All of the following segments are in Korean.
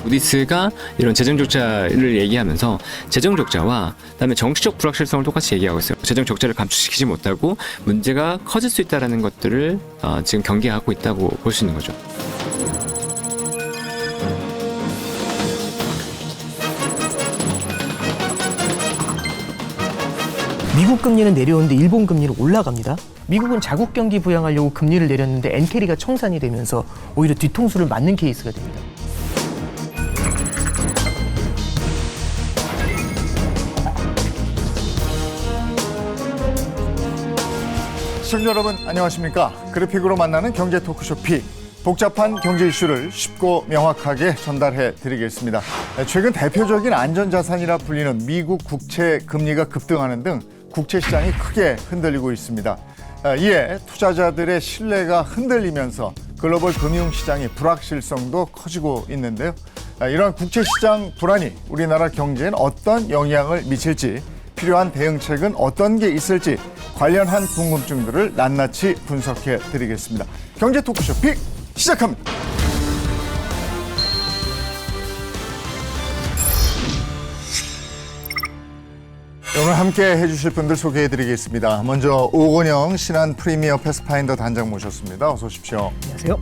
무디스가 이런 재정 적자를 얘기하면서 재정 적자와 그다음에 정치적 불확실성을 똑같이 얘기하고 있어요. 재정 적자를 감축시키지 못하고 문제가 커질 수 있다는 것들을 지금 경계하고 있다고 볼 수 있는 거죠. 미국 금리는 내려오는데 일본 금리는 올라갑니다. 미국은 자국 경기 부양하려고 금리를 내렸는데 엔캐리가 청산이 되면서 오히려 뒤통수를 맞는 케이스가 됩니다. 시청자 여러분 안녕하십니까? 그래픽으로 만나는 경제 토크쇼 픽. 복잡한 경제 이슈를 쉽고 명확하게 전달해 드리겠습니다. 최근 대표적인 안전자산이라 불리는 미국 국채 금리가 급등하는 등 국채 시장이 크게 흔들리고 있습니다. 이에 투자자들의 신뢰가 흔들리면서 글로벌 금융시장의 불확실성도 커지고 있는데요. 이러한 국채 시장 불안이 우리나라 경제엔 어떤 영향을 미칠지, 필요한 대응책은 어떤 게 있을지 관련한 궁금증들을 낱낱이 분석해 드리겠습니다. 경제 토크쇼 픽 시작합니다. 오늘 함께 해주실 분들 소개해 드리겠습니다. 먼저 오건영 신한 프리미어 패스파인더 단장 모셨습니다. 어서 오십시오. 안녕하세요.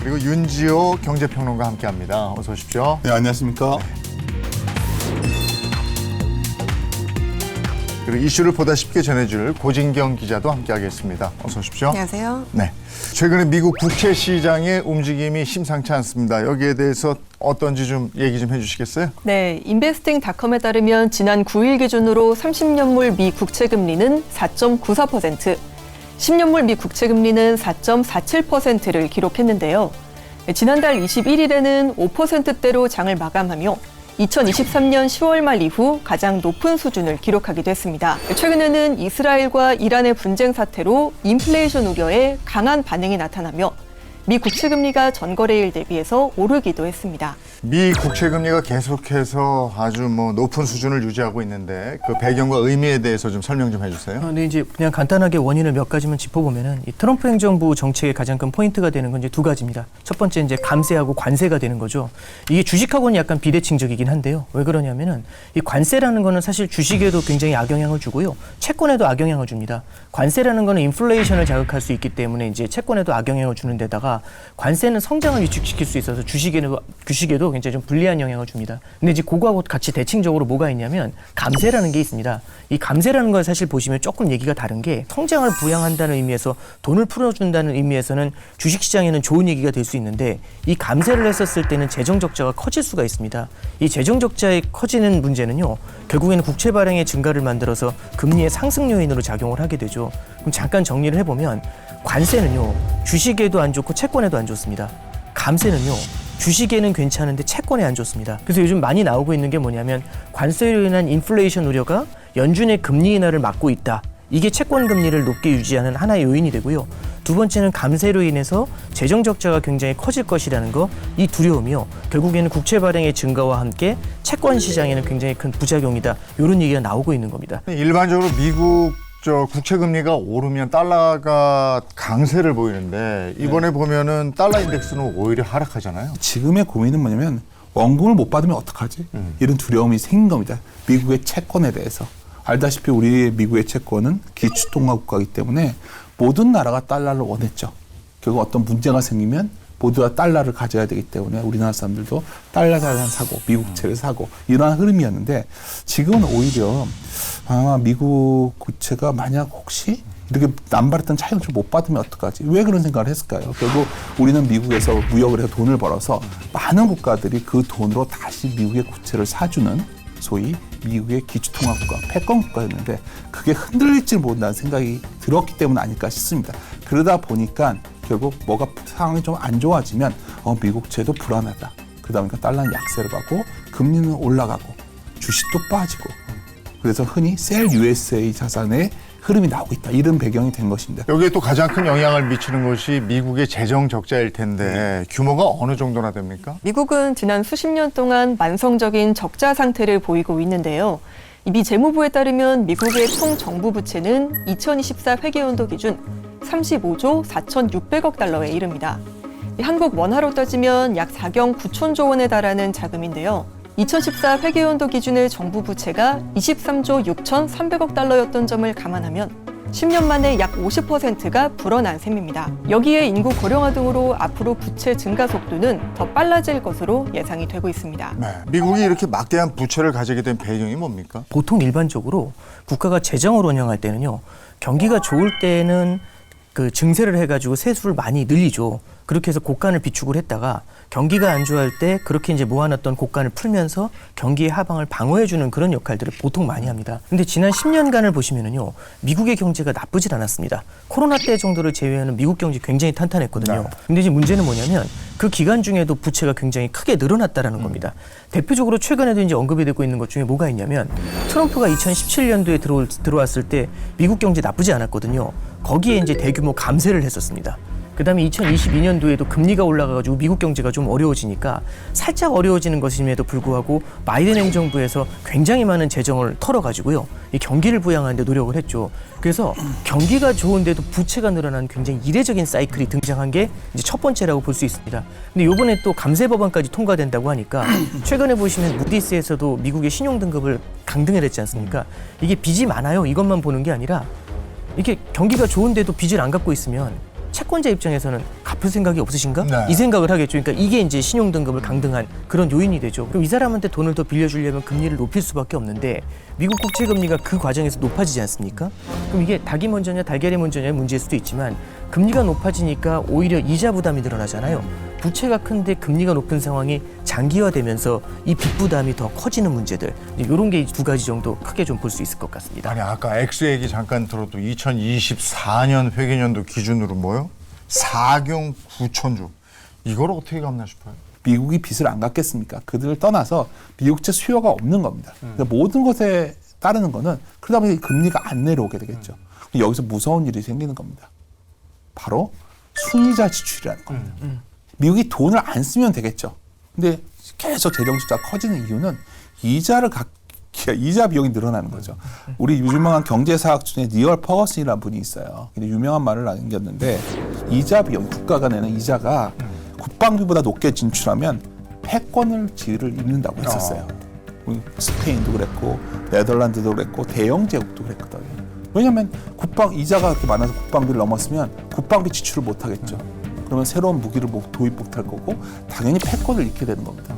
그리고 윤지호 경제평론가 함께합니다. 어서 오십시오. 네, 안녕하십니까. 그리고 이슈를 보다 쉽게 전해줄 고진경 기자도 함께하겠습니다. 어서 오십시오. 안녕하세요. 네, 최근에 미국 국채 시장의 움직임이 심상치 않습니다. 여기에 대해서 어떤지 좀 얘기 좀 해주시겠어요? 네, 인베스팅닷컴에 따르면 지난 9일 기준으로 30년물 미 국채 금리는 4.94%, 10년물 미 국채 금리는 4.47%를 기록했는데요. 지난달 21일에는 5%대로 장을 마감하며 2023년 10월 말 이후 가장 높은 수준을 기록하기도 했습니다. 최근에는 이스라엘과 이란의 분쟁 사태로 인플레이션 우려에 강한 반응이 나타나며 미 국채 금리가 전거래일 대비해서 오르기도 했습니다. 미 국채 금리가 계속해서 아주 높은 수준을 유지하고 있는데 그 배경과 의미에 대해서 좀 설명 좀 해주세요. 네, 이제 그냥 간단하게 원인을 몇 가지만 짚어보면은 이 트럼프 행정부 정책의 가장 큰 포인트가 되는 건 이제 두 가지입니다. 첫 번째 이제 감세하고 관세가 되는 거죠. 이게 주식하고는 약간 비대칭적이긴 한데요. 왜 그러냐면은 이 관세라는 거는 사실 주식에도 굉장히 악영향을 주고요, 채권에도 악영향을 줍니다. 관세라는 거는 인플레이션을 자극할 수 있기 때문에 이제 채권에도 악영향을 주는 데다가 관세는 성장을 위축시킬 수 있어서 주식에도 굉장히 좀 불리한 영향을 줍니다. 근데 이제 그거하고 같이 대칭적으로 뭐가 있냐면 감세라는 게 있습니다. 이 감세라는 걸 사실 보시면 조금 얘기가 다른 게 성장을 부양한다는 의미에서 돈을 풀어준다는 의미에서는 주식시장에는 좋은 얘기가 될 수 있는데 이 감세를 했었을 때는 재정 적자가 커질 수가 있습니다. 이 재정 적자에 커지는 문제는요, 결국에는 국채 발행의 증가를 만들어서 금리의 상승 요인으로 작용을 하게 되죠. 그럼 잠깐 정리를 해보면 관세는요, 주식에도 안 좋고 채권에도 안 좋습니다. 감세는요, 주식에는 괜찮은데 채권에 안 좋습니다. 그래서 요즘 많이 나오고 있는 게 뭐냐면 관세로 인한 인플레이션 우려가 연준의 금리 인하를 막고 있다. 이게 채권 금리를 높게 유지하는 하나의 요인이 되고요. 두 번째는 감세로 인해서 재정 적자가 굉장히 커질 것이라는 거, 이 두려움이요, 결국에는 국채 발행의 증가와 함께 채권 시장에는 굉장히 큰 부작용이다. 이런 얘기가 나오고 있는 겁니다. 일반적으로 미국 국채 금리가 오르면 달러가 강세를 보이는데 이번에 보면은 달러 인덱스는 오히려 하락하잖아요. 지금의 고민은 뭐냐면 원금을 못 받으면 어떡하지? 이런 두려움이 생긴 겁니다. 미국의 채권에 대해서. 알다시피 우리 미국의 채권은 기축통화국가이기 때문에 모든 나라가 달러를 원했죠. 결국 어떤 문제가 생기면 모두 다 달러를 가져야 되기 때문에 우리나라 사람들도 달러 자산 사고 미국채를 사고 이러한 흐름이었는데, 지금은 오히려 미국 국채가 만약 혹시 이렇게 남발했던 차익을 좀 못 받으면 어떡하지? 왜 그런 생각을 했을까요? 결국 우리는 미국에서 무역을 해서 돈을 벌어서 많은 국가들이 그 돈으로 다시 미국의 국채를 사주는 소위 미국의 기축통화국가, 패권국가였는데 그게 흔들릴지 모른다는 생각이 들었기 때문 아닐까 싶습니다. 그러다 보니까 결국 뭐가 상황이 좀 안 좋아지면 미국채도 불안하다. 그러다 보니까 달러는 약세를 받고 금리는 올라가고 주식도 빠지고, 그래서 흔히 셀 USA 자산의 흐름이 나오고 있다. 이런 배경이 된 것입니다. 여기에 또 가장 큰 영향을 미치는 것이 미국의 재정 적자일 텐데 규모가 어느 정도나 됩니까? 미국은 지난 수십 년 동안 만성적인 적자 상태를 보이고 있는데요. 미 재무부에 따르면 미국의 총 정부 부채는 2024 회계연도 기준 35조 4,600억 달러에 이릅니다. 이 한국 원화로 따지면 약 4경 9천조 원에 달하는 자금인데요. 2014 회계연도 기준의 정부 부채가 23조 6,300억 달러였던 점을 감안하면 10년 만에 약 50%가 불어난 셈입니다. 여기에 인구 고령화 등으로 앞으로 부채 증가 속도는 더 빨라질 것으로 예상이 되고 있습니다. 네. 미국이 이렇게 막대한 부채를 가지게 된 배경이 뭡니까? 보통 일반적으로 국가가 재정을 운영할 때는요, 경기가 좋을 때는 그 증세를 해가지고 세수를 많이 늘리죠. 그렇게 해서 고간을 비축을 했다가 경기가 안 좋아할 때 그렇게 이제 모아놨던 고간을 풀면서 경기의 하방을 방어해주는 그런 역할들을 보통 많이 합니다. 근데 지난 10년간을 보시면은요, 미국의 경제가 나쁘질 않았습니다. 코로나 때 정도를 제외하는 미국 경제 굉장히 탄탄했거든요. 네. 근데 이제 문제는 뭐냐면 그 기간 중에도 부채가 굉장히 크게 늘어났다라는 겁니다. 대표적으로 최근에도 이제 언급이 되고 있는 것 중에 뭐가 있냐면 트럼프가 2017년도에 들어왔을 때 미국 경제 나쁘지 않았거든요. 거기에 이제 대규모 감세를 했었습니다. 그다음에 2022년도에도 금리가 올라가가지고 미국 경제가 좀 어려워지니까 살짝 어려워지는 것임에도 불구하고 바이든 행정부에서 굉장히 많은 재정을 털어가지고요, 이 경기를 부양하는 데 노력을 했죠. 그래서 경기가 좋은데도 부채가 늘어난 굉장히 이례적인 사이클이 등장한 게 이제 첫 번째라고 볼 수 있습니다. 근데 이번에 또 감세 법안까지 통과된다고 하니까 최근에 보시면 무디스에서도 미국의 신용 등급을 강등을 했지 않습니까? 이게 빚이 많아요, 이것만 보는 게 아니라 이게 경기가 좋은데도 빚을 안 갚고 있으면 채권자 입장에서는 갚을 생각이 없으신가? 네. 이 생각을 하겠죠. 그러니까 이게 이제 신용 등급을 강등한 그런 요인이 되죠. 그럼 이 사람한테 돈을 더 빌려주려면 금리를 높일 수밖에 없는데 미국 국채 금리가 그 과정에서 높아지지 않습니까? 그럼 이게 닭이 먼저냐 달걀이 먼저냐의 문제일 수도 있지만 금리가 높아지니까 오히려 이자 부담이 늘어나잖아요. 부채가 큰데 금리가 높은 상황이 장기화되면서 이 빚 부담이 더 커지는 문제들, 이런 게 두 가지 정도 크게 좀 볼 수 있을 것 같습니다. 아니 아까 X 얘기 잠깐 들어도 2024년 회계년도 기준으로 뭐요? 4경 9천조. 이걸 어떻게 갚나 싶어요. 미국이 빚을 안 갚겠습니까? 그들을 떠나서 미국채 수요가 없는 겁니다. 그러니까 모든 것에 따르는 거는 그러다 보니 금리가 안 내려오게 되겠죠. 여기서 무서운 일이 생기는 겁니다. 바로 순이자 지출이라는 겁니다. 미국이 돈을 안 쓰면 되겠죠. 근데 계속 재정 적자가 커지는 이유는 이자 비용이 늘어나는 거죠. 우리 유명한 경제사학 중에 니얼 퍼거슨이라는 분이 있어요. 근데 유명한 말을 남겼는데 이자 비용, 국가가 내는 이자가 국방비보다 높게 진출하면 패권을 지위를 잃는다고 했었어요. 우리 스페인도 그랬고 네덜란드도 그랬고 대영 제국도 그랬거든요. 왜냐하면 이자가 그렇게 많아서 국방비를 넘었으면 국방비 지출을 못 하겠죠. 그러면 새로운 무기를 도입 못 할 거고 당연히 패권을 잃게 되는 겁니다.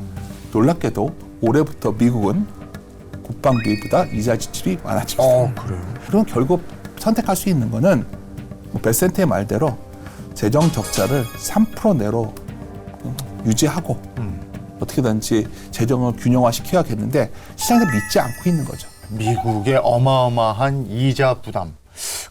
놀랍게도 올해부터 미국은 국방비보다 이자 지출이 많아집니다. 그래요? 그럼 결국 선택할 수 있는 거는 베센트의 말대로 재정 적자를 3% 내로 유지하고 어떻게든지 재정을 균형화시켜야겠는데 시장에서 믿지 않고 있는 거죠. 미국의 어마어마한 이자 부담.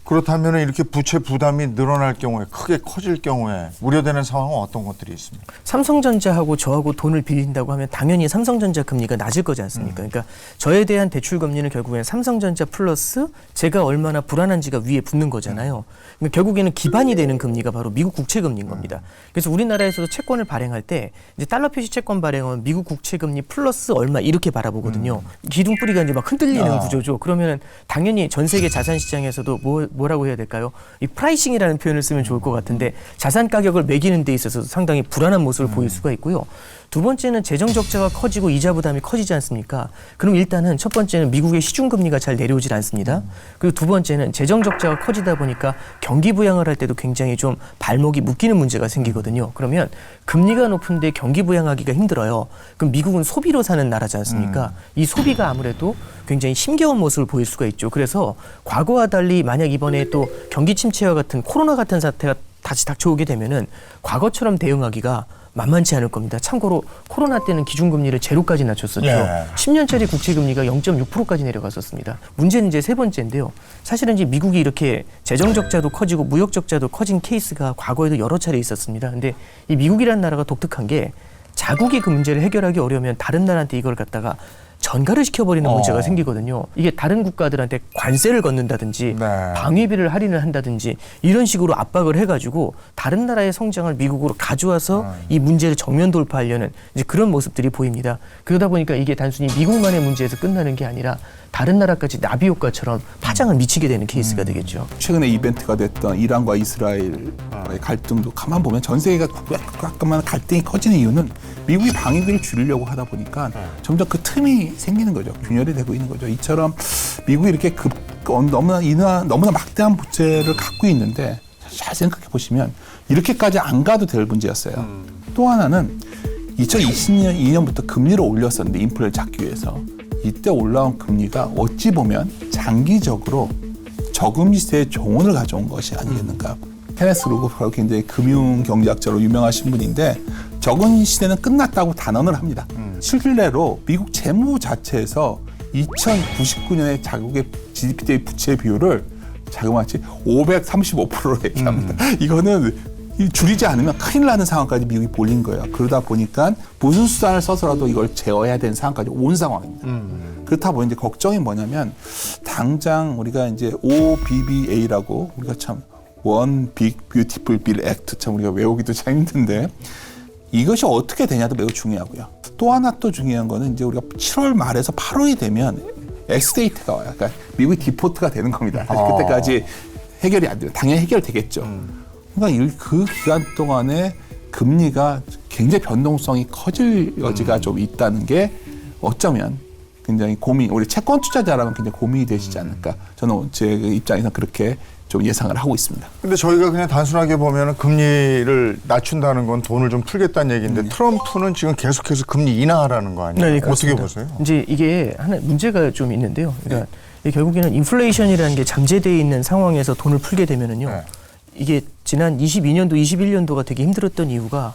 그렇다면 이렇게 부채 부담이 늘어날 경우에, 크게 커질 경우에 우려되는 상황은 어떤 것들이 있습니까? 삼성전자하고 저하고 돈을 빌린다고 하면 당연히 삼성전자 금리가 낮을 거지 않습니까? 그러니까 저에 대한 대출 금리는 결국엔 삼성전자 플러스 제가 얼마나 불안한지가 위에 붙는 거잖아요. 그러니까 결국에는 기반이 되는 금리가 바로 미국 국채 금리인 겁니다. 그래서 우리나라에서도 채권을 발행할 때 이제 달러 표시 채권 발행은 미국 국채 금리 플러스 얼마 이렇게 바라보거든요. 기둥뿌리가 이제 막 흔들리는 구조죠. 그러면은 당연히 전 세계 자산 시장에서도 뭐라고 해야 될까요? 이 프라이싱이라는 표현을 쓰면 좋을 것 같은데 자산 가격을 매기는 데 있어서 상당히 불안한 모습을 보일 수가 있고요. 두 번째는 재정 적자가 커지고 이자 부담이 커지지 않습니까? 그럼 일단은 첫 번째는 미국의 시중 금리가 잘 내려오질 않습니다. 그리고 두 번째는 재정 적자가 커지다 보니까 경기 부양을 할 때도 굉장히 좀 발목이 묶이는 문제가 생기거든요. 그러면 금리가 높은데 경기 부양하기가 힘들어요. 그럼 미국은 소비로 사는 나라지 않습니까? 이 소비가 아무래도 굉장히 힘겨운 모습을 보일 수가 있죠. 그래서 과거와 달리 만약 이번에 또 경기 침체와 같은 코로나 같은 사태가 다시 닥쳐오게 되면은 과거처럼 대응하기가 만만치 않을 겁니다. 참고로 코로나 때는 기준금리를 제로까지 낮췄었죠. 예. 10년짜리 국채금리가 0.6%까지 내려갔었습니다. 문제는 이제 세 번째인데요. 사실은 이제 미국이 이렇게 재정 적자도 커지고 무역 적자도 커진 케이스가 과거에도 여러 차례 있었습니다. 근데 이 미국이라는 나라가 독특한 게 자국이 그 문제를 해결하기 어려우면 다른 나라한테 이걸 갖다가 전가를 시켜버리는 문제가 생기거든요. 이게 다른 국가들한테 관세를 걷는다든지 네. 방위비를 할인을 한다든지 이런 식으로 압박을 해가지고 다른 나라의 성장을 미국으로 가져와서 이 문제를 정면 돌파하려는 이제 그런 모습들이 보입니다. 그러다 보니까 이게 단순히 미국만의 문제에서 끝나는 게 아니라 다른 나라까지 나비 효과처럼 파장을 미치게 되는 케이스가 되겠죠. 최근에 이벤트가 됐던 이란과 이스라엘의 갈등도 가만 보면 전 세계가 가끔만 갈등이 커지는 이유는 미국이 방위비를 줄이려고 하다 보니까 점점 그 틈이 생기는 거죠. 균열이 되고 있는 거죠. 이처럼 미국이 이렇게 너무나 막대한 부채를 갖고 있는데 잘 생각해 보시면 이렇게까지 안 가도 될 문제였어요. 또 하나는 2022년부터 금리를 올렸었는데 인플레를 잡기 위해서 이때 올라온 금리가 어찌 보면 장기적으로 저금리 시대의 종언을 가져온 것이 아니겠는가. 케네스 로그파로 굉장히 금융경제학자로 유명하신 분인데 저금리 시대는 끝났다고 단언을 합니다. 실례로 미국 재무 자체에서 2099년에 자국의 GDP 대 부채 비율을 자그마치 535%로 얘기합니다. 이거는 줄이지 않으면 큰일 나는 상황까지 미국이 몰린 거예요. 그러다 보니까 무슨 수단을 써서라도 이걸 제어해야 되는 상황까지 온 상황입니다. 그렇다 보니 이제 걱정이 뭐냐면 당장 우리가 이제 OBBA라고 우리가 참 One Big Beautiful Bill Act 참 우리가 외우기도 참 힘든데 이것이 어떻게 되냐도 매우 중요하고요. 또 하나 또 중요한 거는 이제 우리가 7월 말에서 8월이 되면 엑스데이트가 와요. 그러니까 미국이 디포트가 되는 겁니다. 사실 그때까지 해결이 안 돼요. 당연히 해결되겠죠. 그러니까 그 기간 동안에 금리가 굉장히 변동성이 커질 여지가 좀 있다는 게 어쩌면 굉장히 우리 채권 투자자라면 굉장히 고민이 되시지 않을까. 저는 제 입장에서 그렇게 좀 예상을 하고 있습니다. 근데 저희가 그냥 단순하게 보면 금리를 낮춘다는 건 돈을 좀 풀겠다는 얘기인데 트럼프는 지금 계속해서 금리 인하하라는 거 아니에요? 네, 어떻게 그렇습니다. 보세요? 이제 이게 하나 문제가 좀 있는데요. 그러니까 결국에는 인플레이션이라는 게 잠재되어 있는 상황에서 돈을 풀게 되면은요. 네. 이게 지난 22년도, 21년도가 되게 힘들었던 이유가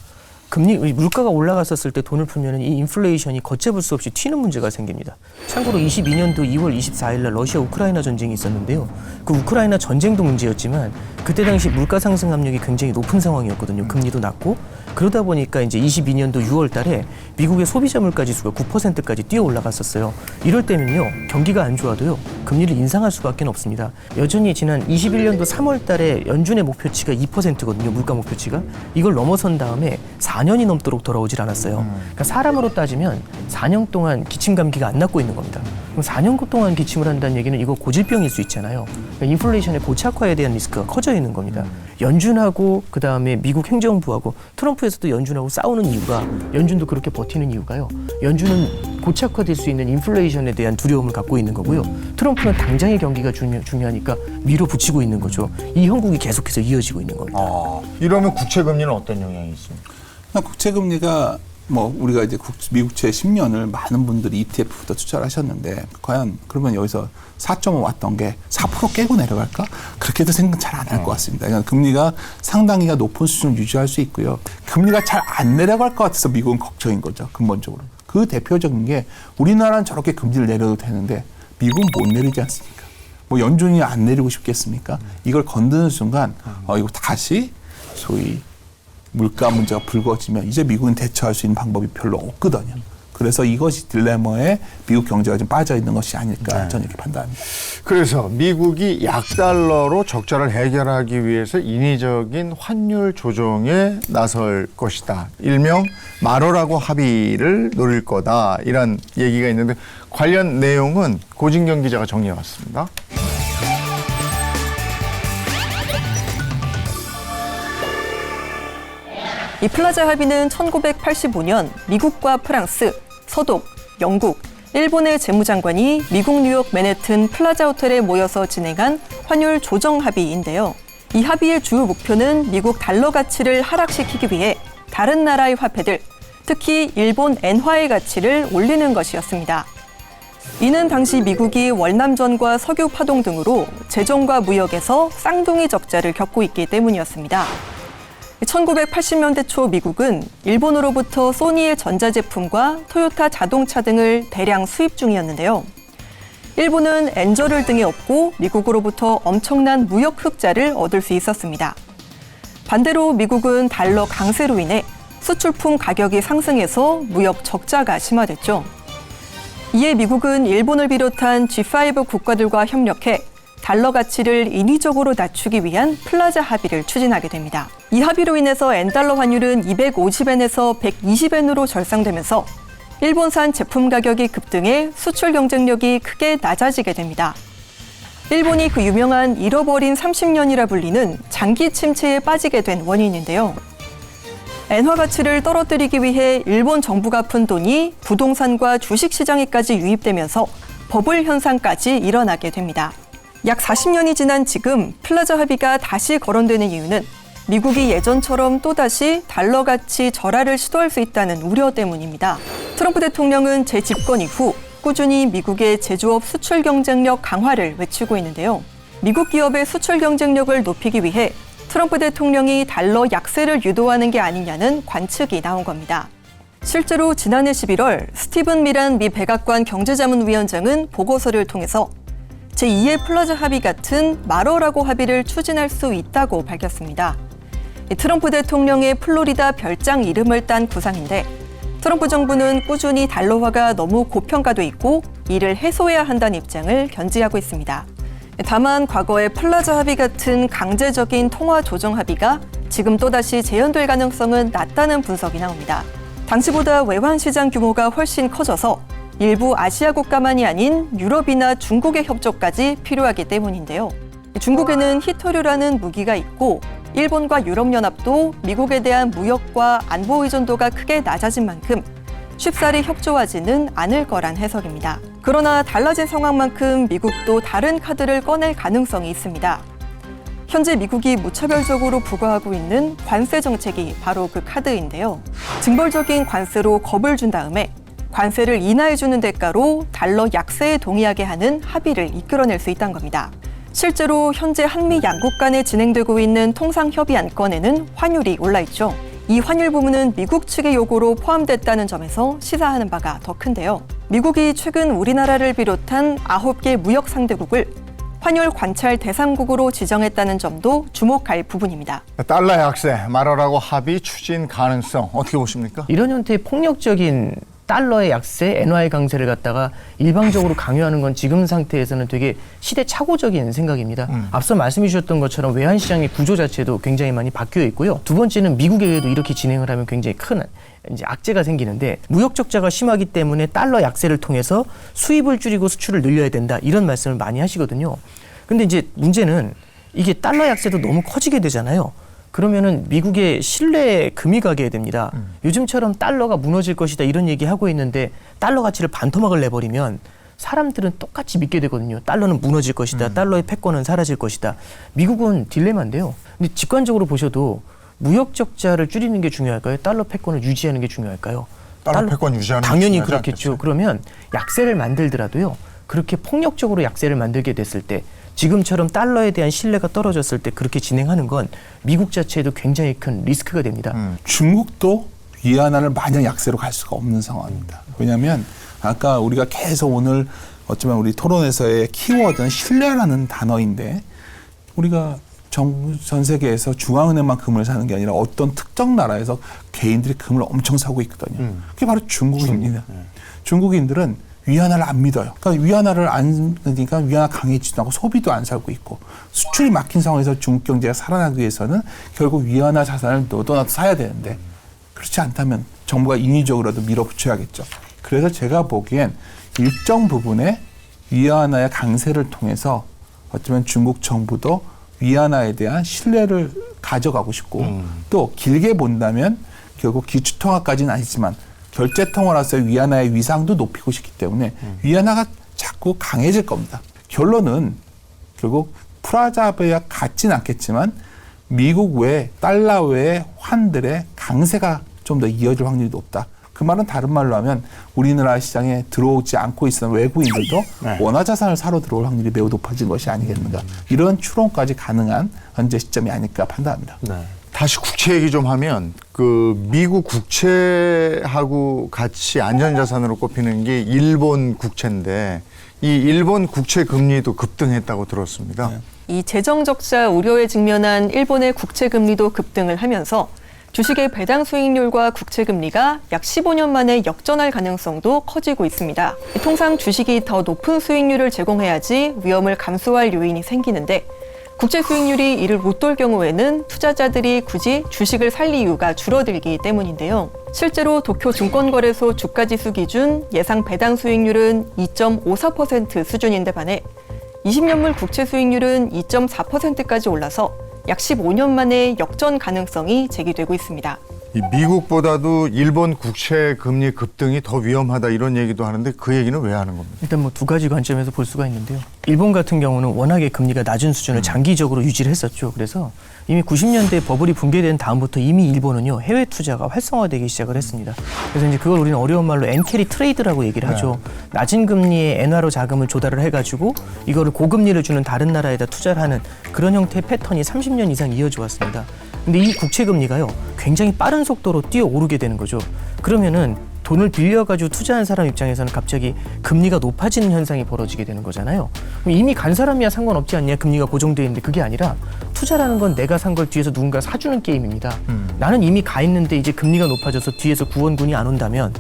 물가가 올라갔었을 때 돈을 풀면 이 인플레이션이 걷잡을 수 없이 튀는 문제가 생깁니다. 참고로 22년도 2월 24일 날 러시아 우크라이나 전쟁이 있었는데요. 그 우크라이나 전쟁도 문제였지만 그때 당시 물가 상승 압력이 굉장히 높은 상황이었거든요. 금리도 낮고 그러다 보니까 이제 22년도 6월 달에 미국의 소비자 물가 지수가 9%까지 뛰어 올라갔었어요. 이럴 때는요. 경기가 안 좋아도요. 금리를 인상할 수밖에 없습니다. 여전히 지난 21년도 3월 달에 연준의 목표치가 2%거든요. 물가 목표치가. 이걸 넘어선 다음에 4년이 넘도록 돌아오질 않았어요. 그러니까 사람으로 따지면 4년 동안 기침 감기가 안 낫고 있는 겁니다. 그럼 4년 동안 기침을 한다는 얘기는 이거 고질병일 수 있잖아요. 그러니까 인플레이션의 고착화에 대한 리스크가 커져 있는 겁니다. 연준하고 그다음에 미국 행정부하고 트럼프에서도 연준하고 싸우는 이유가 연준도 그렇게 버티는 이유가요. 연준은 고착화될 수 있는 인플레이션에 대한 두려움을 갖고 있는 거고요. 트럼프는 당장의 경기가 중요하니까 밀어붙이고 있는 거죠. 이 형국이 계속해서 이어지고 있는 겁니다. 이러면 국채 금리는 어떤 영향이 있습니까? 국채 금리가 우리가 이제 미국채 10년을 많은 분들이 ETF부터 투자를 하셨는데 과연 그러면 여기서 4.5 왔던 게 4% 깨고 내려갈까? 그렇게도 생각 잘 안 할 것 같습니다. 그러니까 금리가 상당히 높은 수준을 유지할 수 있고요. 금리가 잘 안 내려갈 것 같아서 미국은 걱정인 거죠. 근본적으로. 그 대표적인 게 우리나라는 저렇게 금리를 내려도 되는데 미국은 못 내리지 않습니까? 연준이 안 내리고 싶겠습니까? 이걸 건드는 순간 이거 다시 소위 물가 문제가 불거지면 이제 미국은 대처할 수 있는 방법이 별로 없거든요. 그래서 이것이 딜레마에 미국 경제가 좀 빠져 있는 것이 아닐까 저는 이렇게 판단합니다. 그래서 미국이 약달러로 적자를 해결하기 위해서 인위적인 환율 조정에 나설 것이다. 일명 마로라고 합의를 노릴 거다. 이런 얘기가 있는데 관련 내용은 고진경 기자가 정리해 왔습니다. 이 플라자 합의는 1985년 미국과 프랑스, 서독, 영국, 일본의 재무장관이 미국 뉴욕 맨해튼 플라자 호텔에 모여서 진행한 환율 조정 합의인데요. 이 합의의 주요 목표는 미국 달러 가치를 하락시키기 위해 다른 나라의 화폐들, 특히 일본 엔화의 가치를 올리는 것이었습니다. 이는 당시 미국이 월남전과 석유 파동 등으로 재정과 무역에서 쌍둥이 적자를 겪고 있기 때문이었습니다. 1980년대 초 미국은 일본으로부터 소니의 전자제품과 토요타 자동차 등을 대량 수입 중이었는데요. 일본은 엔저를 등에 업고 미국으로부터 엄청난 무역 흑자를 얻을 수 있었습니다. 반대로 미국은 달러 강세로 인해 수출품 가격이 상승해서 무역 적자가 심화됐죠. 이에 미국은 일본을 비롯한 G5 국가들과 협력해 달러 가치를 인위적으로 낮추기 위한 플라자 합의를 추진하게 됩니다. 이 합의로 인해서 엔달러 환율은 250엔에서 120엔으로 절상되면서 일본산 제품 가격이 급등해 수출 경쟁력이 크게 낮아지게 됩니다. 일본이 그 유명한 잃어버린 30년이라 불리는 장기 침체에 빠지게 된 원인인데요. 엔화 가치를 떨어뜨리기 위해 일본 정부가 푼 돈이 부동산과 주식시장에까지 유입되면서 버블 현상까지 일어나게 됩니다. 약 40년이 지난 지금 플라자 합의가 다시 거론되는 이유는 미국이 예전처럼 또다시 달러 가치 절하를 시도할 수 있다는 우려 때문입니다. 트럼프 대통령은 재집권 이후 꾸준히 미국의 제조업 수출 경쟁력 강화를 외치고 있는데요. 미국 기업의 수출 경쟁력을 높이기 위해 트럼프 대통령이 달러 약세를 유도하는 게 아니냐는 관측이 나온 겁니다. 실제로 지난해 11월 스티븐 미란 미 백악관 경제자문위원장은 보고서를 통해서 제2의 플라자 합의 같은 마러라고 합의를 추진할 수 있다고 밝혔습니다. 트럼프 대통령의 플로리다 별장 이름을 딴 구상인데 트럼프 정부는 꾸준히 달러화가 너무 고평가돼 있고 이를 해소해야 한다는 입장을 견지하고 있습니다. 다만 과거의 플라자 합의 같은 강제적인 통화 조정 합의가 지금 또다시 재현될 가능성은 낮다는 분석이 나옵니다. 당시보다 외환 시장 규모가 훨씬 커져서 일부 아시아 국가만이 아닌 유럽이나 중국의 협조까지 필요하기 때문인데요. 중국에는 히토류라는 무기가 있고 일본과 유럽연합도 미국에 대한 무역과 안보 의존도가 크게 낮아진 만큼 쉽사리 협조하지는 않을 거란 해석입니다. 그러나 달라진 상황만큼 미국도 다른 카드를 꺼낼 가능성이 있습니다. 현재 미국이 무차별적으로 부과하고 있는 관세 정책이 바로 그 카드인데요. 징벌적인 관세로 겁을 준 다음에 관세를 인하해주는 대가로 달러 약세에 동의하게 하는 합의를 이끌어낼 수 있다는 겁니다. 실제로 현재 한미 양국 간에 진행되고 있는 통상협의 안건에는 환율이 올라있죠. 이 환율 부분은 미국 측의 요구로 포함됐다는 점에서 시사하는 바가 더 큰데요. 미국이 최근 우리나라를 비롯한 9개 무역 상대국을 환율 관찰 대상국으로 지정했다는 점도 주목할 부분입니다. 달러 약세, 마러라고 합의 추진 가능성 어떻게 보십니까? 이런 형태의 폭력적인 달러의 약세, 엔화의 강세를 갖다가 일방적으로 강요하는 건 지금 상태에서는 되게 시대착오적인 생각입니다. 앞서 말씀해 주셨던 것처럼 외환시장의 구조 자체도 굉장히 많이 바뀌어 있고요. 두 번째는 미국에도 이렇게 진행을 하면 굉장히 큰 이제 악재가 생기는데 무역 적자가 심하기 때문에 달러 약세를 통해서 수입을 줄이고 수출을 늘려야 된다 이런 말씀을 많이 하시거든요. 근데 이제 문제는 이게 달러 약세도 너무 커지게 되잖아요. 그러면은 미국의 신뢰에 금이 가게 됩니다. 요즘처럼 달러가 무너질 것이다 이런 얘기하고 있는데 달러 가치를 반토막을 내버리면 사람들은 똑같이 믿게 되거든요. 달러는 무너질 것이다. 달러의 패권은 사라질 것이다. 미국은 딜레마인데요. 근데 직관적으로 보셔도 무역 적자를 줄이는 게 중요할까요? 달러 패권을 유지하는 게 중요할까요? 달러 패권 유지하는 게 당연히 중요하지 그렇겠죠. 않겠어요? 그러면 약세를 만들더라도요. 그렇게 폭력적으로 약세를 만들게 됐을 때 지금처럼 달러에 대한 신뢰가 떨어졌을 때 그렇게 진행하는 건 미국 자체에도 굉장히 큰 리스크가 됩니다. 중국도 위안화를 마냥 약세로 갈 수가 없는 상황입니다. 왜냐하면 아까 우리가 계속 오늘 어쩌면 우리 토론에서의 키워드는 신뢰라는 단어인데 우리가 전 세계에서 중앙은행만 금을 사는 게 아니라 어떤 특정 나라에서 개인들이 금을 엄청 사고 있거든요. 그게 바로 중국입니다. 중국인들은 위안화를 안 믿어요. 그러니까 위안화를 안 믿으니까 위안화 강해지지도 않고 소비도 안 살고 있고 수출이 막힌 상황에서 중국 경제가 살아나기 위해서는 결국 위안화 자산을 너도나도 사야 되는데 그렇지 않다면 정부가 인위적으로라도 밀어붙여야겠죠. 그래서 제가 보기엔 일정 부분의 위안화의 강세를 통해서 어쩌면 중국 정부도 위안화에 대한 신뢰를 가져가고 싶고 또 길게 본다면 결국 기축통화까지는 아니지만 결제통화로서의 위안화의 위상도 높이고 싶기 때문에 위안화가 자꾸 강해질 겁니다. 결론은 결국 플라자 합의와 같지는 않겠지만 미국 외 달러 외의 환들의 강세가 좀 더 이어질 확률이 높다. 그 말은 다른 말로 하면 우리나라 시장에 들어오지 않고 있는 외국인들도 원화 자산을 사러 들어올 확률이 매우 높아진 것이 아니겠는가. 이런 추론까지 가능한 현재 시점이 아닐까 판단합니다. 다시 국채 얘기 좀 하면 그 미국 국채하고 같이 안전자산으로 꼽히는 게 일본 국채인데 이 일본 국채 금리도 급등했다고 들었습니다. 이 재정 적자 우려에 직면한 일본의 국채 금리도 급등을 하면서 주식의 배당 수익률과 국채 금리가 약 15년 만에 역전할 가능성도 커지고 있습니다. 통상 주식이 더 높은 수익률을 제공해야지 위험을 감수할 요인이 생기는데 국채 수익률이 이를 못 돌 경우에는 투자자들이 굳이 주식을 살 이유가 줄어들기 때문인데요. 실제로 도쿄 증권거래소 주가지수 기준 예상 배당 수익률은 2.54% 수준인데 반해 20년물 국채 수익률은 2.4%까지 올라서 약 15년 만에 역전 가능성이 제기되고 있습니다. 이 미국보다도 일본 국채 금리 급등이 더 위험하다 이런 얘기도 하는데 그 얘기는 왜 하는 겁니까? 일단 뭐 두 가지 관점에서 볼 수가 있는데요. 일본 같은 경우는 워낙에 금리가 낮은 수준을 장기적으로 유지를 했었죠. 그래서 이미 90년대 버블이 붕괴된 다음부터 이미 일본은요 해외 투자가 활성화되기 시작을 했습니다. 그래서 이제 그걸 우리는 어려운 말로 엔캐리 트레이드라고 얘기를 하죠. 낮은 금리에 엔화로 자금을 조달을 해가지고 이거를 고금리를 주는 다른 나라에다 투자를 하는 그런 형태의 패턴이 30년 이상 이어져 왔습니다. 근데 이 국채 금리가요 굉장히 빠른 속도로 뛰어오르게 되는 거죠. 그러면은 돈을 빌려가지고 투자한 사람 입장에서는 갑자기 금리가 높아지는 현상이 벌어지게 되는 거잖아요. 그럼 이미 간 사람이야 상관없지 않냐, 금리가 고정돼 있는데. 그게 아니라 투자라는 건 내가 산 걸 뒤에서 누군가 사주는 게임입니다. 나는 이미 가 있는데 이제 금리가 높아져서 뒤에서 구원군이 안 온다면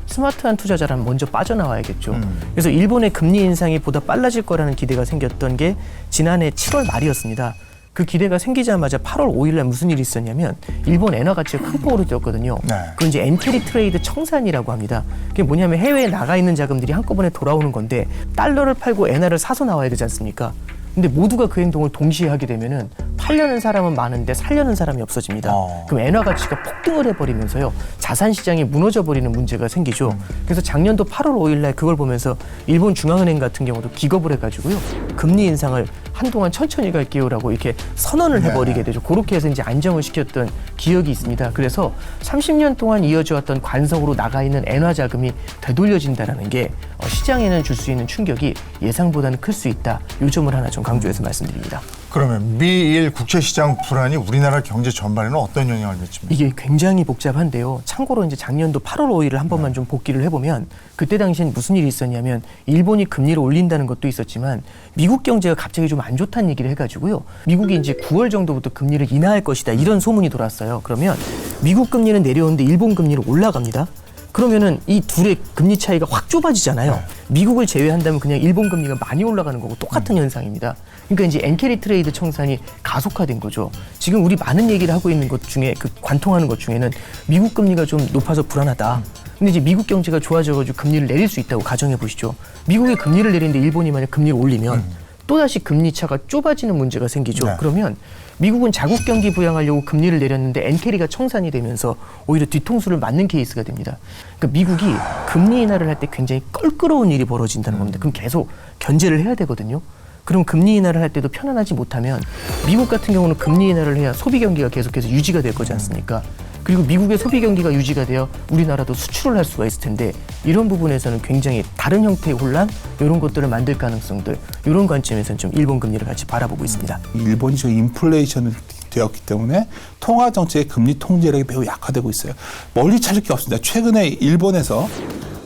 스마트한 투자자라면 먼저 빠져나와야겠죠. 그래서 일본의 금리 인상이 보다 빨라질 거라는 기대가 생겼던 게 지난해 7월 말이었습니다. 그 기대가 생기자마자 8월 5일 날 무슨 일이 있었냐면 일본 엔화 가치가 큰 폭으로 뛰었거든요. 그건 이제 엔캐리 트레이드 청산이라고 합니다. 그게 뭐냐면 해외에 나가 있는 자금들이 한꺼번에 돌아오는 건데 달러를 팔고 엔화를 사서 나와야 되지 않습니까? 근데 모두가 그 행동을 동시에 하게 되면은 팔려는 사람은 많은데 살려는 사람이 없어집니다. 그럼 엔화 가치가 폭등을 해버리면서요 자산 시장이 무너져 버리는 문제가 생기죠. 그래서 작년도 8월 5일 날 그걸 보면서 일본 중앙은행 같은 경우도 기겁을 해가지고요 금리 인상을 한동안 천천히 갈게요라고 이렇게 선언을 해버리게 되죠. 그렇게 해서 이제 안정을 시켰던 기억이 있습니다. 그래서 30년 동안 이어져 왔던 관성으로 나가 있는 엔화 자금이 되돌려진다라는 게 시장에는 줄 수 있는 충격이 예상보다는 클 수 있다. 이 점을 하나 좀 강조해서 말씀드립니다. 그러면 미일 국채시장 불안이 우리나라 경제 전반에는 어떤 영향을 미칩니까? 이게 굉장히 복잡한데요. 참고로 이제 작년도 8월 5일을 한 번만 좀 복기를 해보면 그때 당시엔 무슨 일이 있었냐면 일본이 금리를 올린다는 것도 있었지만 미국 경제가 갑자기 좀 안 좋다는 얘기를 해가지고요. 미국이 이제 9월 정도부터 금리를 인하할 것이다 이런 소문이 돌았어요. 그러면 미국 금리는 내려오는데 일본 금리는 올라갑니다. 그러면은 이 둘의 금리 차이가 확 좁아지잖아요. 미국을 제외한다면 그냥 일본 금리가 많이 올라가는 거고 똑같은 현상입니다. 그러니까 이제 엔캐리 트레이드 청산이 가속화된 거죠. 지금 우리 많은 얘기를 하고 있는 것 중에 그 관통하는 것 중에는 미국 금리가 좀 높아서 불안하다. 근데 이제 미국 경제가 좋아져가지고 금리를 내릴 수 있다고 가정해 보시죠. 미국이 금리를 내리는데 일본이 만약 금리를 올리면 또다시 금리 차가 좁아지는 문제가 생기죠. 그러면 미국은 자국 경기 부양하려고 금리를 내렸는데 엔캐리가 청산이 되면서 오히려 뒤통수를 맞는 케이스가 됩니다. 그러니까 미국이 금리 인하를 할 때 굉장히 껄끄러운 일이 벌어진다는 겁니다. 그럼 계속 견제를 해야 되거든요. 그럼 금리 인하를 할 때도 편안하지 못하면 미국 같은 경우는 금리 인하를 해야 소비 경기가 계속해서 유지가 될 거지 않습니까? 그리고 미국의 소비 경기가 유지가 되어 우리나라도 수출을 할 수가 있을 텐데 이런 부분에서는 굉장히 다른 형태의 혼란 이런 것들을 만들 가능성들 이런 관점에서는 좀 일본 금리를 같이 바라보고 있습니다. 일본이 지금 인플레이션이 되었기 때문에 통화 정책의 금리 통제력이 매우 약화되고 있어요. 멀리 찾을 게 없습니다. 최근에 일본에서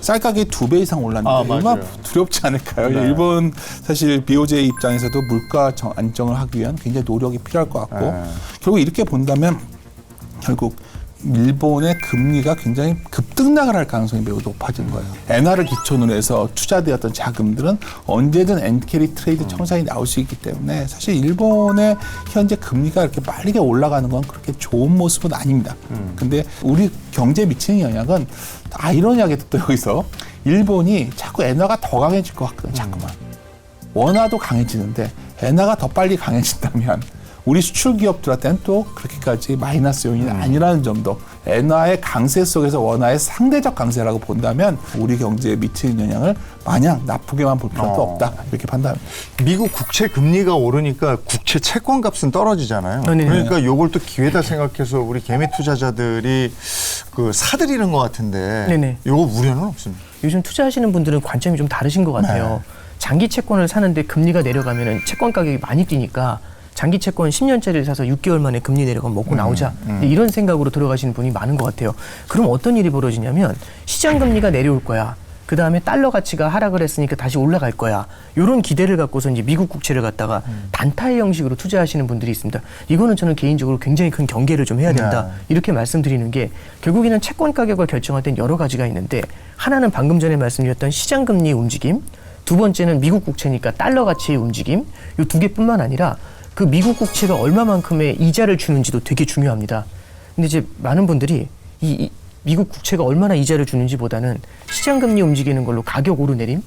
쌀 가격이 2배 이상 올랐는데 얼마나 두렵지 않을까요? 네. 일본 사실 BOJ 입장에서도 물가 안정을 하기 위한 굉장히 노력이 필요할 것 같고 결국 이렇게 본다면 결국 일본의 금리가 굉장히 급등락을 할 가능성이 매우 높아진 거예요. 엔화를 기초로 해서 투자되었던 자금들은 언제든 엔캐리 트레이드 청산이 나올 수 있기 때문에 사실 일본의 현재 금리가 이렇게 빠르게 올라가는 건 그렇게 좋은 모습은 아닙니다. 근데 우리 경제에 미치는 영향은 아이러니하게도 또 여기서 일본이 자꾸 엔화가 더 강해질 것 같거든요. 자꾸만. 원화도 강해지는데 엔화가 더 빨리 강해진다면 우리 수출 기업들한테는 또 그렇게까지 마이너스 요인이 아니라는 점도 엔화의 강세 속에서 원화의 상대적 강세라고 본다면 우리 경제에 미치는 영향을 마냥 나쁘게만 볼 필요도 없다 이렇게 판단합니다. 미국 국채 금리가 오르니까 국채 채권 값은 떨어지잖아요. 네네. 그러니까 요걸 또 기회다 생각해서 우리 개미 투자자들이 그 사들이는 것 같은데 네네. 요거 우려는 없습니다. 요즘 투자하시는 분들은 관점이 좀 다르신 것 같아요. 장기 채권을 사는데 금리가 내려가면 채권 가격이 많이 뛰니까 장기 채권 10년짜리를 사서 6개월 만에 금리 내려가면 먹고 나오자. 이런 생각으로 들어가시는 분이 많은 것 같아요. 그럼 어떤 일이 벌어지냐면 시장 금리가 내려올 거야. 그 다음에 달러 가치가 하락을 했으니까 다시 올라갈 거야. 이런 기대를 갖고서 이제 미국 국채를 갖다가 단타의 형식으로 투자하시는 분들이 있습니다. 이거는 저는 개인적으로 굉장히 큰 경계를 좀 해야 된다. 이렇게 말씀드리는 게 결국에는 채권 가격을 결정할 땐 여러 가지가 있는데 하나는 방금 전에 말씀드렸던 시장 금리의 움직임, 두 번째는 미국 국채니까 달러 가치의 움직임, 이 두 개뿐만 아니라 그 미국 국채가 얼마만큼의 이자를 주는지도 되게 중요합니다. 근데 이제 많은 분들이 이 미국 국채가 얼마나 이자를 주는지보다는 시장 금리 움직이는 걸로 가격 오르내림,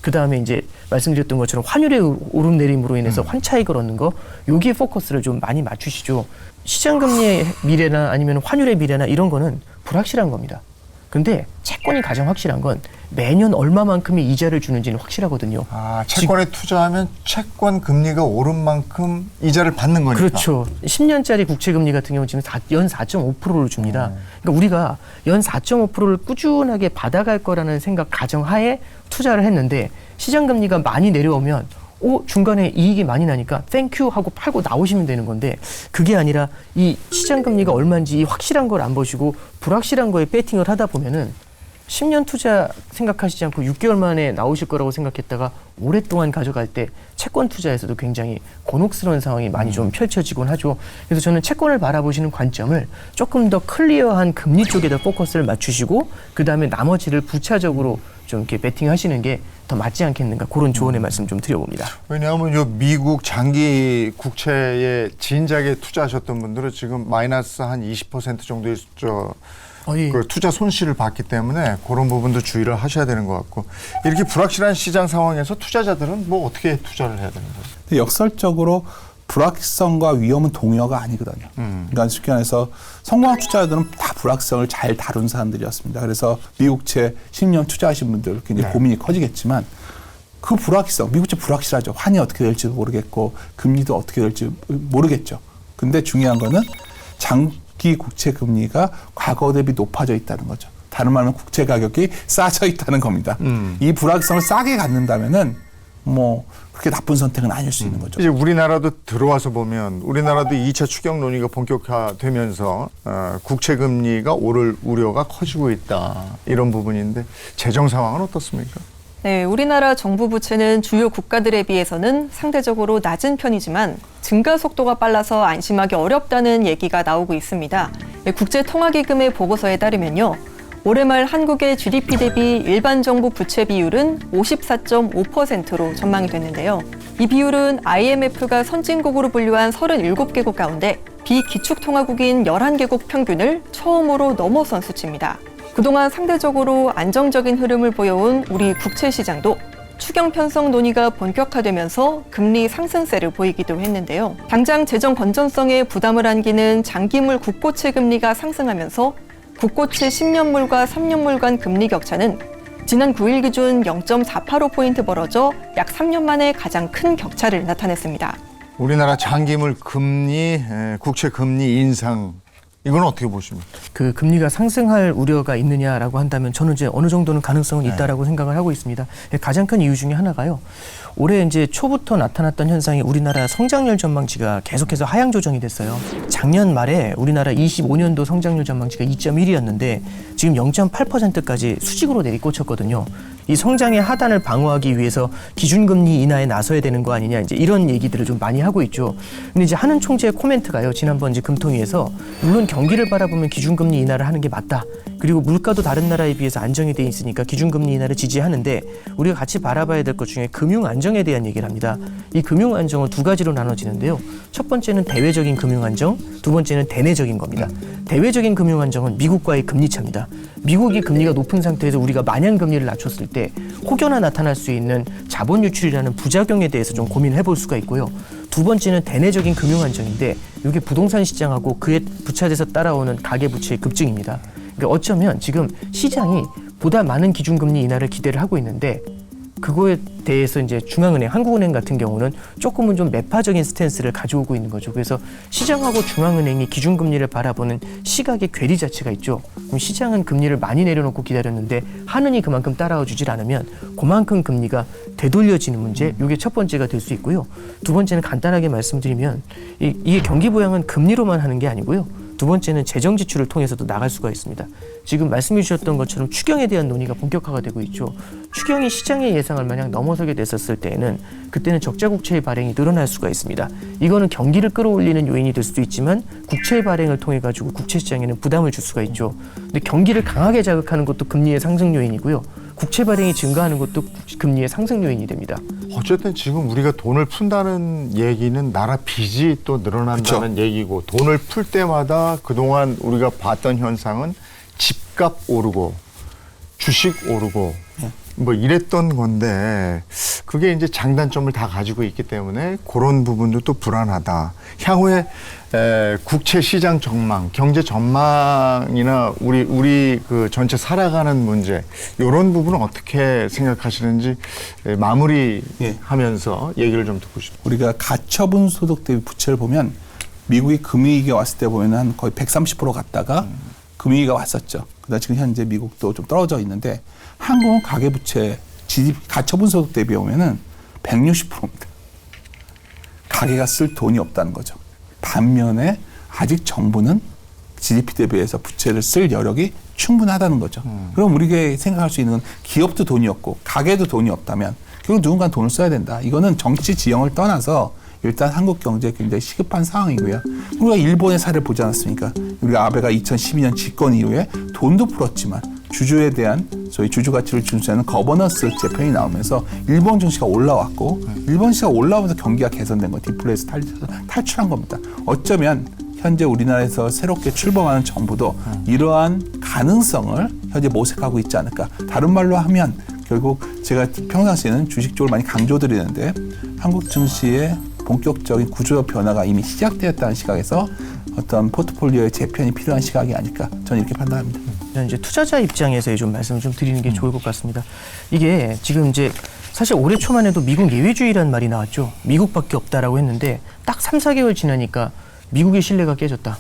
그 다음에 이제 말씀드렸던 것처럼 환율의 오름내림으로 인해서 환차익을 얻는 거, 여기에 포커스를 좀 많이 맞추시죠. 시장금리의 미래나 아니면 환율의 미래나 이런 거는 불확실한 겁니다. 근데 채권이 가장 확실한 건 매년 얼마만큼의 이자를 주는지는 확실하거든요. 아, 채권에 투자하면 채권 금리가 오른 만큼 이자를 받는 거니까. 그렇죠. 10년짜리 국채 금리 같은 경우는 지금 연 4.5%를 줍니다. 그러니까 우리가 연 4.5%를 꾸준하게 받아갈 거라는 생각 가정하에 투자를 했는데 시장 금리가 많이 내려오면 중간에 이익이 많이 나니까 땡큐 하고 팔고 나오시면 되는 건데, 그게 아니라 이 시장 금리가 얼마인지 확실한 걸 안 보시고 불확실한 거에 배팅을 하다 보면은 10년 투자 생각하시지 않고 6개월 만에 나오실 거라고 생각했다가 오랫동안 가져갈 때 채권 투자에서도 굉장히 곤혹스러운 상황이 많이 좀 펼쳐지곤 하죠. 그래서 저는 채권을 바라보시는 관점을 조금 더 클리어한 금리 쪽에다 포커스를 맞추시고 그다음에 나머지를 부차적으로 좀 이렇게 베팅하시는 게 더 맞지 않겠는가, 그런 조언의 말씀 좀 드려봅니다. 왜냐하면 요 미국 장기 국채에 진작에 투자하셨던 분들은 지금 마이너스 한 20% 정도의 그 투자 손실을 봤기 때문에 그런 부분도 주의를 하셔야 되는 것 같고, 이렇게 불확실한 시장 상황에서 투자자들은 뭐 어떻게 투자를 해야 되는 거예요? 역설적으로 불확실성과 위험은 동의어가 아니거든요. 그러니까 쉽게 말해서 성공한 투자자들은 다 불확실성을 잘 다룬 사람들이었습니다. 그래서 미국채 10년 투자하신 분들 굉장히 고민이 커지겠지만, 그 불확실성, 미국채 불확실하죠. 환이 어떻게 될지도 모르겠고 금리도 어떻게 될지 모르겠죠. 근데 중요한 거는 장기 국채 금리가 과거 대비 높아져 있다는 거죠. 다른 말로 국채 가격이 싸져 있다는 겁니다. 이 불확실성을 싸게 갖는다면은 뭐 그렇게 나쁜 선택은 아닐 수 있는 거죠. 이제 우리나라도 들어와서 보면 우리나라도 2차 추경 논의가 본격화되면서 국채 금리가 오를 우려가 커지고 있다, 이런 부분인데 재정 상황은 어떻습니까? 네, 우리나라 정부 부채는 주요 국가들에 비해서는 상대적으로 낮은 편이지만 증가 속도가 빨라서 안심하기 어렵다는 얘기가 나오고 있습니다. 국제통화기금의 보고서에 따르면요, 올해 말 한국의 GDP 대비 일반 정부 부채 비율은 54.5%로 전망이 됐는데요. 이 비율은 IMF가 선진국으로 분류한 37개국 가운데 비기축통화국인 11개국 평균을 처음으로 넘어선 수치입니다. 그동안 상대적으로 안정적인 흐름을 보여온 우리 국채 시장도 추경 편성 논의가 본격화되면서 금리 상승세를 보이기도 했는데요. 당장 재정 건전성에 부담을 안기는 장기물 국고채 금리가 상승하면서 국고채 10년물과 3년물 간 금리 격차는 지난 9일 기준 0.485포인트 벌어져 약 3년 만에 가장 큰 격차를 나타냈습니다. 우리나라 장기물 금리, 국채 금리 인상, 이건 어떻게 보십니까? 그 금리가 상승할 우려가 있느냐라고 한다면 저는 이제 어느 정도는 가능성은 있다라고 생각을 하고 있습니다. 가장 큰 이유 중에 하나가요, 올해 이제 초부터 나타났던 현상이 우리나라 성장률 전망치가 계속해서 하향 조정이 됐어요. 작년 말에 우리나라 25년도 성장률 전망치가 2.1이었는데 지금 0.8%까지 수직으로 내리꽂혔거든요. 이 성장의 하단을 방어하기 위해서 기준금리 인하에 나서야 되는 거 아니냐, 이제 이런 얘기들을 좀 많이 하고 있죠. 근데 이제 한은 총재의 코멘트가요, 지난번 이제 금통위에서 물론 경기를 바라보면 기준금리 인하를 하는 게 맞다. 그리고 물가도 다른 나라에 비해서 안정이 돼 있으니까 기준금리 인하를 지지하는데 우리가 같이 바라봐야 될 것 중에 금융 안정에 대한 얘기를 합니다. 이 금융 안정은 두 가지로 나눠지는데요. 첫 번째는 대외적인 금융 안정, 두 번째는 대내적인 겁니다. 대외적인 금융 안정은 미국과의 금리 차입니다. 미국이 금리가 높은 상태에서 우리가 마냥 금리를 낮췄을 때 혹여나 나타날 수 있는 자본 유출이라는 부작용에 대해서 좀 고민을 해볼 수가 있고요. 두 번째는 대내적인 금융 안정인데 이게 부동산 시장하고 그에 부차돼서 따라오는 가계부채의 급증입니다. 그러니까 어쩌면 지금 시장이 보다 많은 기준금리 인하를 기대를 하고 있는데 그거에 대해서 이제 중앙은행, 한국은행 같은 경우는 조금은 좀 매파적인 스탠스를 가져오고 있는 거죠. 그래서 시장하고 중앙은행이 기준금리를 바라보는 시각의 괴리 자체가 있죠. 그럼 시장은 금리를 많이 내려놓고 기다렸는데 한은이 그만큼 따라와 주질 않으면 그만큼 금리가 되돌려지는 문제, 이게 첫 번째가 될 수 있고요. 두 번째는 간단하게 말씀드리면 이게 경기 부양은 금리로만 하는 게 아니고요. 두 번째는 재정 지출을 통해서도 나갈 수가 있습니다. 지금 말씀해 주셨던 것처럼 추경에 대한 논의가 본격화가 되고 있죠. 추경이 시장의 예상을 만약 넘어서게 됐었을 때에는 그때는 적자 국채의 발행이 늘어날 수가 있습니다. 이거는 경기를 끌어올리는 요인이 될 수도 있지만 국채 발행을 통해 가지고 국채 시장에는 부담을 줄 수가 있죠. 근데 경기를 강하게 자극하는 것도 금리의 상승 요인이고요. 국채 발행이 증가하는 것도 금리의 상승 요인이 됩니다. 어쨌든 지금 우리가 돈을 푼다는 얘기는 나라 빚이 또 늘어난다는 얘기고, 돈을 풀 때마다 그동안 우리가 봤던 현상은 집값 오르고 주식 오르고 뭐 이랬던 건데 그게 이제 장단점을 다 가지고 있기 때문에 그런 부분도 또 불안하다. 향후에 국채 시장 전망, 경제 전망이나 우리 그 전체 살아가는 문제 이런 부분은 어떻게 생각하시는지 마무리하면서 얘기를 좀 듣고 싶습니다. 우리가 가처분 소득 대비 부채를 보면 미국이 금위기가 왔을 때 보면 한 거의 130% 갔다가 금위기가 왔었죠. 그다음 지금 현재 미국도 좀 떨어져 있는데 한국은 가계부채 GDP 가처분 소득 대비 보면은 160%입니다. 가계가 쓸 돈이 없다는 거죠. 반면에 아직 정부는 GDP 대비해서 부채를 쓸 여력이 충분하다는 거죠. 그럼 우리가 생각할 수 있는 건 기업도 돈이 없고 가계도 돈이 없다면 결국 누군가 돈을 써야 된다. 이거는 정치 지형을 떠나서 일단 한국 경제에 굉장히 시급한 상황이고요. 우리가 일본의 사례를 보지 않았습니까? 우리가 아베가 2012년 집권 이후에 돈도 풀었지만 주주에 대한 소위 주주 가치를 준수하는 거버넌스 재편이 나오면서 일본 증시가 올라왔고 일본 증시가 올라오면서 경기가 개선된 거 디플레에서 탈출한 겁니다. 어쩌면 현재 우리나라에서 새롭게 출범하는 정부도 이러한 가능성을 현재 모색하고 있지 않을까. 다른 말로 하면 결국 제가 평상시에는 주식 쪽을 많이 강조드리는데 한국 증시의 본격적인 구조적 변화가 이미 시작되었다는 시각에서 어떤 포트폴리오의 재편이 필요한 시각이 아닐까 저는 이렇게 판단합니다. 이제 투자자 입장에서 좀 말씀을 좀 드리는 게 좋을 것 같습니다. 이게 지금 이제 사실 올해 초만 해도 미국 예외주의라는 말이 나왔죠. 미국밖에 없다라고 했는데 딱 3, 4개월 지나니까 미국의 신뢰가 깨졌다.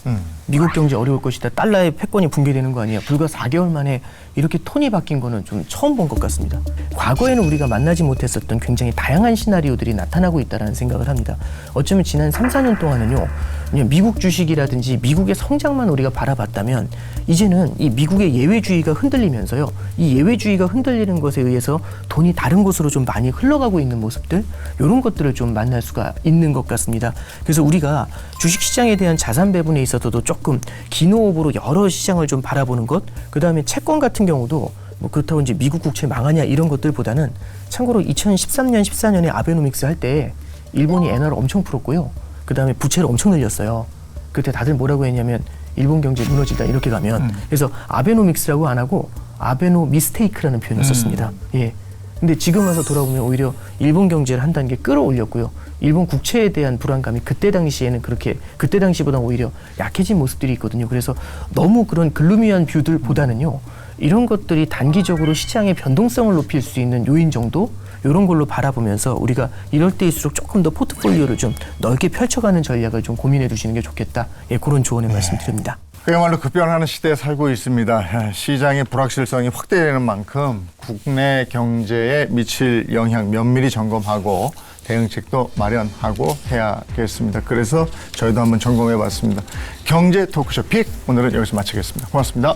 미국 경제 어려울 것이다. 달러의 패권이 붕괴되는 거 아니야. 불과 4개월 만에 이렇게 톤이 바뀐 거는 좀 처음 본 것 같습니다. 과거에는 우리가 만나지 못했었던 굉장히 다양한 시나리오들이 나타나고 있다는 생각을 합니다. 어쩌면 지난 3, 4년 동안은요. 그냥 미국 주식이라든지 미국의 성장만 우리가 바라봤다면 이제는 이 미국의 예외주의가 흔들리면서요. 이 예외주의가 흔들리는 것에 의해서 돈이 다른 곳으로 좀 많이 흘러가고 있는 모습들 이런 것들을 좀 만날 수가 있는 것 같습니다. 그래서 우리가 주식시장에 대한 자산 배분에 있어서도 조금 기노업으로 여러 시장을 좀 바라보는 것 그다음에 채권 같은 경우도 뭐 그렇다고 이제 미국 국채 망하냐 이런 것들보다는 참고로 2013년, 14년에 아베노믹스 할 때 일본이 엔화를 엄청 풀었고요. 그다음에 부채를 엄청 늘렸어요. 그때 다들 뭐라고 했냐면 일본 경제 무너지다 이렇게 가면 그래서 아베노믹스라고 안 하고 아베노 미스테이크라는 표현을 썼습니다. 예. 근데 지금 와서 돌아보면 오히려 일본 경제를 한 단계 끌어올렸고요. 일본 국채에 대한 불안감이 그때 당시에는 그때 당시보다 오히려 약해진 모습들이 있거든요. 그래서 너무 그런 글루미한 뷰들보다는요. 이런 것들이 단기적으로 시장의 변동성을 높일 수 있는 요인 정도 이런 걸로 바라보면서 우리가 이럴 때일수록 조금 더 포트폴리오를 좀 넓게 펼쳐가는 전략을 좀 고민해 두시는 게 좋겠다. 예, 그런 조언을 말씀드립니다. 그야말로 급변하는 시대에 살고 있습니다. 시장의 불확실성이 확대되는 만큼 국내 경제에 미칠 영향 면밀히 점검하고 대응책도 마련하고 해야겠습니다. 그래서 저희도 한번 점검해 봤습니다. 경제 토크쇼 픽 오늘은 여기서 마치겠습니다. 고맙습니다.